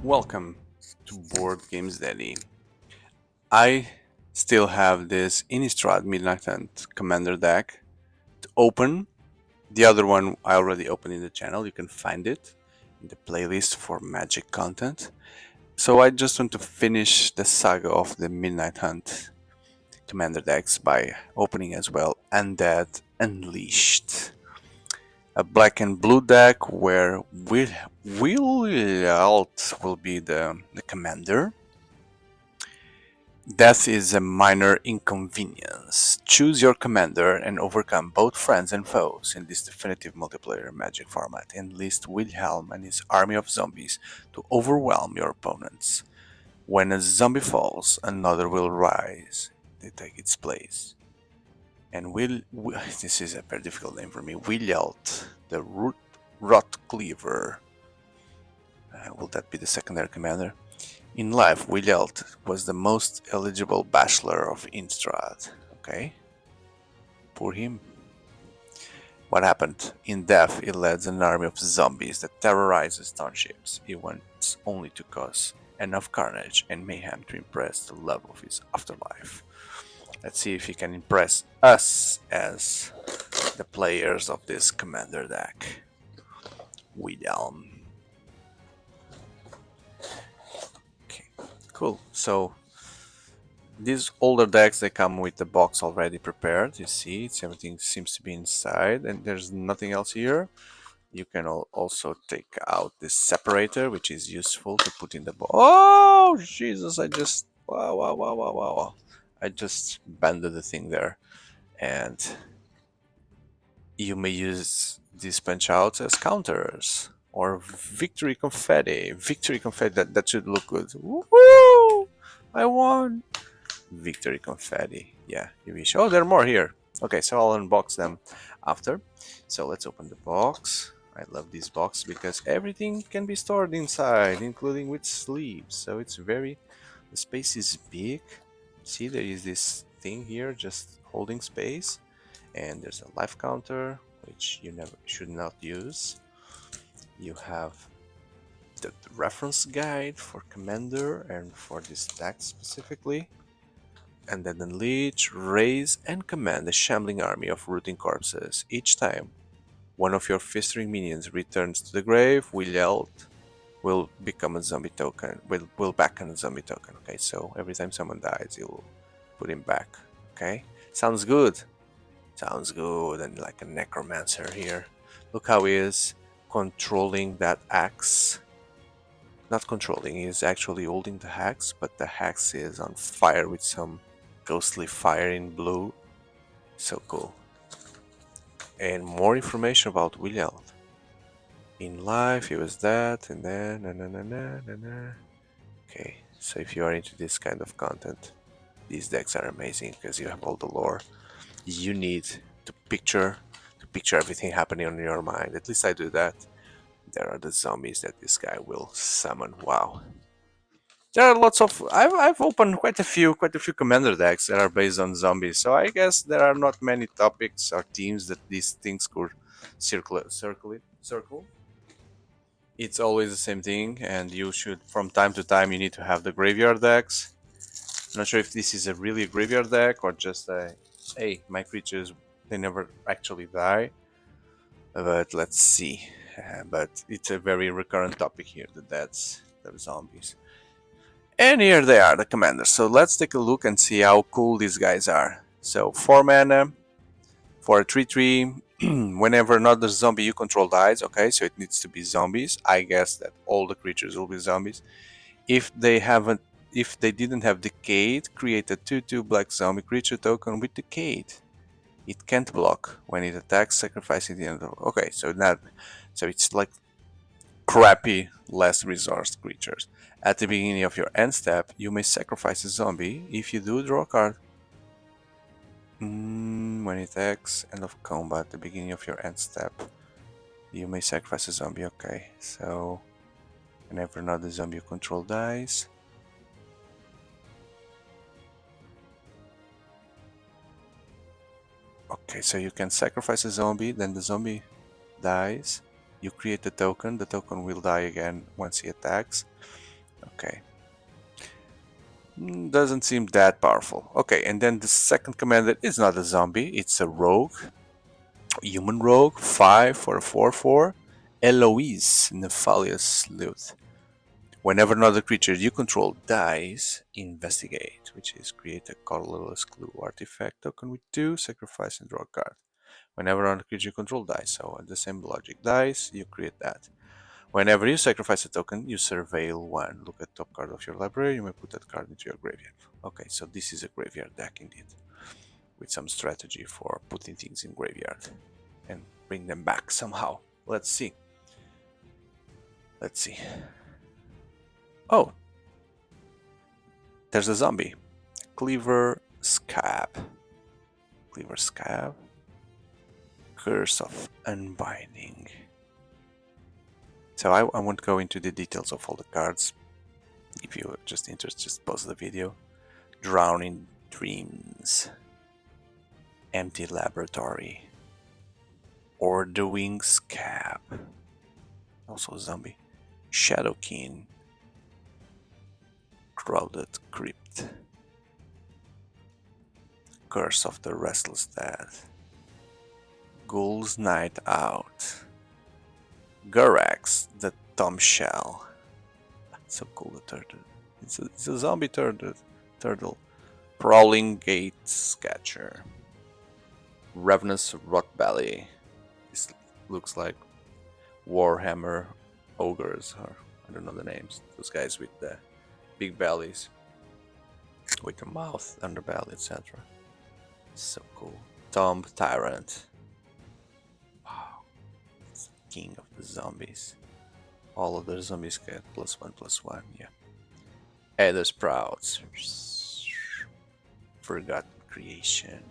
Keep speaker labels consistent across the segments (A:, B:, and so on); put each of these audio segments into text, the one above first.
A: Welcome to Board Games Daddy. I still have this Innistrad Midnight Hunt commander deck to open. The other one I already opened in the channel. You can find it in the playlist for magic content. So I just want to finish the saga of the Midnight Hunt commander decks by opening as well Undead Unleashed. A black and blue deck where Alt will be the commander. Death is a minor inconvenience. Choose your commander and overcome both friends and foes in this definitive multiplayer magic format. Enlist Wilhelm and his army of zombies to overwhelm your opponents. When a zombie falls, another will rise to take its place. And this is a very difficult name for me. Wiljalt, the Rot Cleaver. Will that be the secondary commander? In life, Wiljalt was the most eligible bachelor of Innistrad. Okay. Poor him. What happened? In death, he led an army of zombies that terrorizes townships. He wants only to cause enough carnage and mayhem to impress the love of his afterlife. Let's see if he can impress us as the players of this commander deck. Wilhelm. Cool. So these older decks, they come with the box already prepared. You see, everything seems to be inside, and there's nothing else here. You can also take out this separator, which is useful to put in the box. Oh Jesus! Wow! I just banded the thing there, and you may use these punch outs as counters. Or victory confetti. Victory confetti, that should look good. Woohoo! I won! Victory confetti. Yeah, you wish. Oh, there are more here. Okay, so I'll unbox them after. So let's open the box. I love this box because everything can be stored inside, including with sleeves. So it's the space is big. See, there is this thing here just holding space. And there's a life counter, which you should not use. You have the reference guide for commander and for this deck specifically, and then unleash, raise, and command a shambling army of rooting corpses. Each time one of your festering minions returns to the grave, will become a zombie token. Will back on a zombie token. Okay, so every time someone dies, you'll put him back. Okay, sounds good. Sounds good, and like a necromancer here. Look how he is controlling that axe. Not controlling, he is actually holding the axe, but the axe is on fire with some ghostly fire in blue. So cool. And more information about William. In life, he was that, and then. Okay, so if you are into this kind of content, these decks are amazing because you have all the lore you need to picture everything happening on your mind. At least I do that. There are the zombies that this guy will summon. Wow. There are lots of. I've opened quite a few commander decks that are based on zombies. So I guess there are not many topics or themes that these things could circle. It's always the same thing, and you should, from time to time, you need to have the graveyard decks. I'm not sure if this is a really graveyard deck or just a, hey, my creatures, they never actually die. But let's see. But it's a very recurrent topic here, the deaths, the zombies. And here they are, the commanders. So let's take a look and see how cool these guys are. So 4 mana for a 3/3. Whenever another zombie you control dies, okay, so it needs to be zombies. I guess that all the creatures will be zombies. If they didn't have Decayed, create a 2/2 black zombie creature token with Decayed. It can't block when it attacks, sacrificing the end of. Okay, so it's like crappy last resource creatures. At the beginning of your end step, you may sacrifice a zombie. If you do, draw a card. When it attacks, end of combat, at the beginning of your end step, you may sacrifice a zombie. Okay, so whenever another zombie you control dies. Okay, so you can sacrifice a zombie, then the zombie dies. You create the token will die again once he attacks. Okay. Doesn't seem that powerful. Okay, and then the second commander is not a zombie, it's a rogue. Human rogue, 5 for a 4/4. Eloise, Nefalious Sleuth. Whenever another creature you control dies, investigate, which is create a colorless clue artifact token with 2, sacrifice and draw a card. Whenever another creature you control dies, so the same logic dies, you create that. Whenever you sacrifice a token, you surveil 1. Look at top card of your library, you may put that card into your graveyard. Okay, so this is a graveyard deck indeed, with some strategy for putting things in graveyard and bring them back somehow. Let's see. Let's see. Oh, there's a zombie. Cleaver Scab. Cleaver Scab. Curse of Unbinding. So I won't go into the details of all the cards. If you're just interested, just pause the video. Drowning Dreams. Empty Laboratory. Ordering Scab. Also a zombie. Shadowkin. Crowded Crypt. Curse of the Restless Dead. Ghoul's Night Out. Gurax, the Tomshell. So cool, the turtle. It's a zombie turtle. Prowling Gate Sketcher. Ravenous Rotbelly. This looks like Warhammer ogres, or I don't know the names. Those guys with the big bellies, with the mouth, underbelly, etc. So cool. Tomb Tyrant. Wow. It's the king of the zombies. All of the zombies get +1/+1, yeah. Ether Sprouts. Forgotten Creation.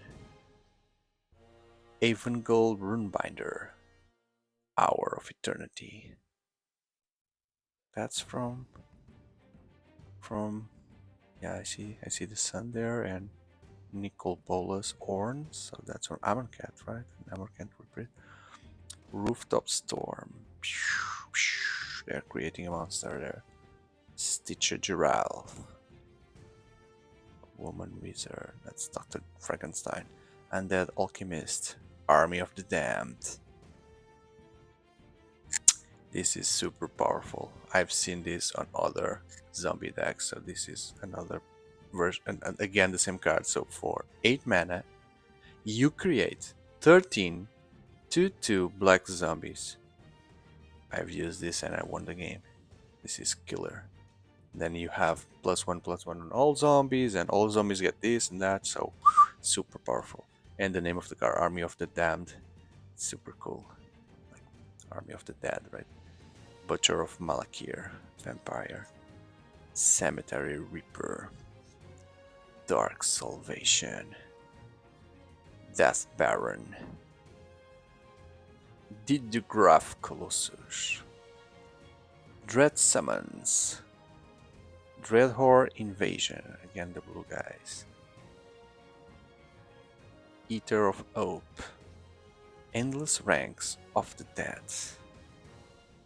A: Avengold Runebinder. Hour of Eternity. That's from yeah, I see the sun there, and Nicol Bolas Orn, so that's from Amonkhet, right? Amonkhet reprint. Rooftop Storm. They're creating a monster there. Stitcher Giraffe. Woman Wizard. That's Dr. Frankenstein. Undead Alchemist. Army of the Damned. This is super powerful. I've seen this on other zombie decks, so this is another version, and again the same card. So for 8 mana, you create 13 2/2 black zombies. I've used this and I won the game. This is killer. Then you have +1/+1 on all zombies, and all zombies get this and that, so super powerful. And the name of the card, Army of the Damned, super cool. Like Army of the Dead, right? Butcher of Malakir, Vampire, Cemetery Reaper, Dark Salvation, Death Baron, Didugraph Colossus, Dread Summons, Dreadhorde Invasion, again the blue guys, Eater of Hope, Endless Ranks of the Dead,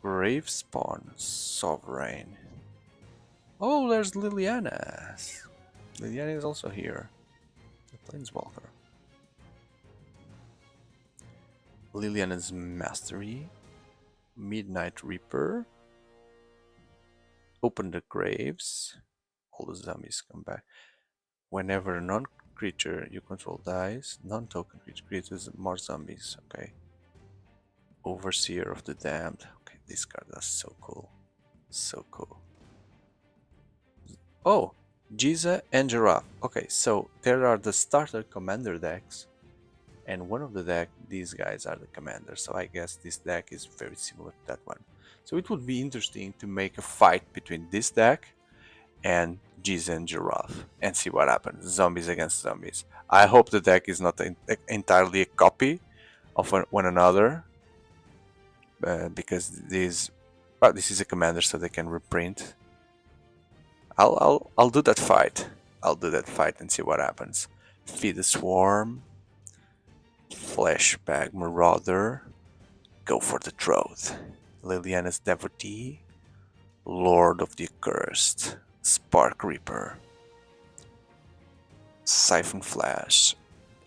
A: Gravespawn Sovereign. Oh, there's Liliana. Liliana is also here. The Planeswalker. Liliana's Mastery. Midnight Reaper. Open the Graves. All the zombies come back. Whenever a non-creature you control dies, non-token creature creates more zombies. Okay. Overseer of the Damned. Okay, this card is so cool. So cool. Oh, Giza and Giraffe. Okay, so there are the starter commander decks, and one of the deck, these guys are the commanders. So I guess this deck is very similar to that one. So it would be interesting to make a fight between this deck and Giza and Giraffe and see what happens. Zombies against zombies. I hope the deck is not entirely a copy of one another, because this is a commander, so they can reprint. I'll do that fight. I'll do that fight and see what happens. Feed the Swarm, Flashback Marauder, Go for the Throat, Liliana's Devotee, Lord of the Accursed, Spark Reaper, Siphon Flash,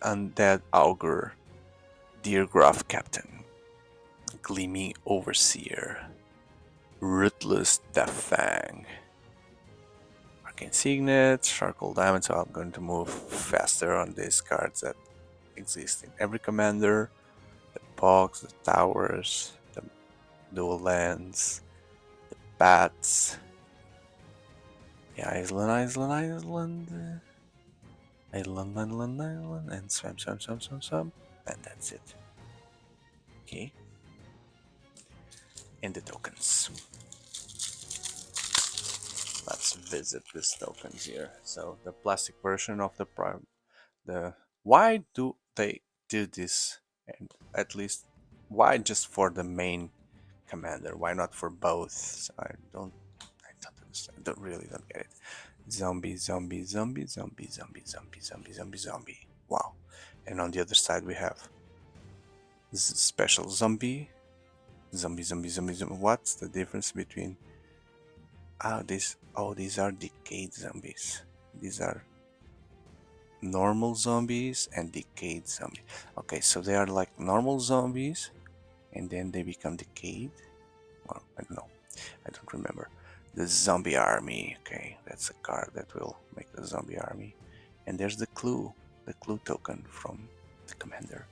A: Undead Augur, Deergraph Captain, Gleaming Overseer, Ruthless Deathfang, Arcane Signet, Charcoal Diamond, so I'm going to move faster on these cards that exist in every commander. The box, the towers, the dual lands, the bats, the island, and swam, and that's it. Okay, and the tokens. Let's visit these tokens here. So the plastic version of the prime. The why do they do this? And at least why just for the main commander? Why not for both? So I don't understand. I don't get it. Zombie, zombie, zombie, zombie, zombie, zombie, zombie, zombie, zombie. Wow. And on the other side we have special zombie, zombie, zombie, zombie, zombie. What's the difference between these are decayed zombies. These are normal zombies and decayed zombies. Okay, so they are like normal zombies and then they become decayed. Well, I don't know. I don't remember. The zombie army. Okay, that's a card that will make the zombie army. And there's the clue token from the commander.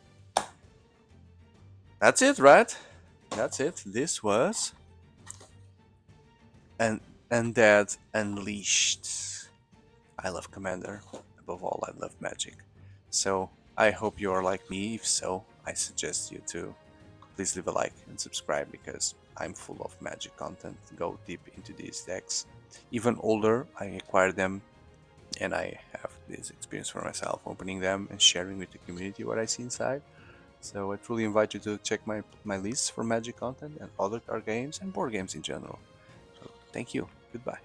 A: That's it, right? That's it. This was an Undead Unleashed. I love Commander. Above all, I love Magic. So I hope you are like me. If so, I suggest you to please leave a like and subscribe because I'm full of Magic content. Go deep into these decks. Even older, I acquired them and I have this experience for myself, opening them and sharing with the community what I see inside. So I truly invite you to check my list for Magic content and other card games and board games in general. So thank you. Goodbye.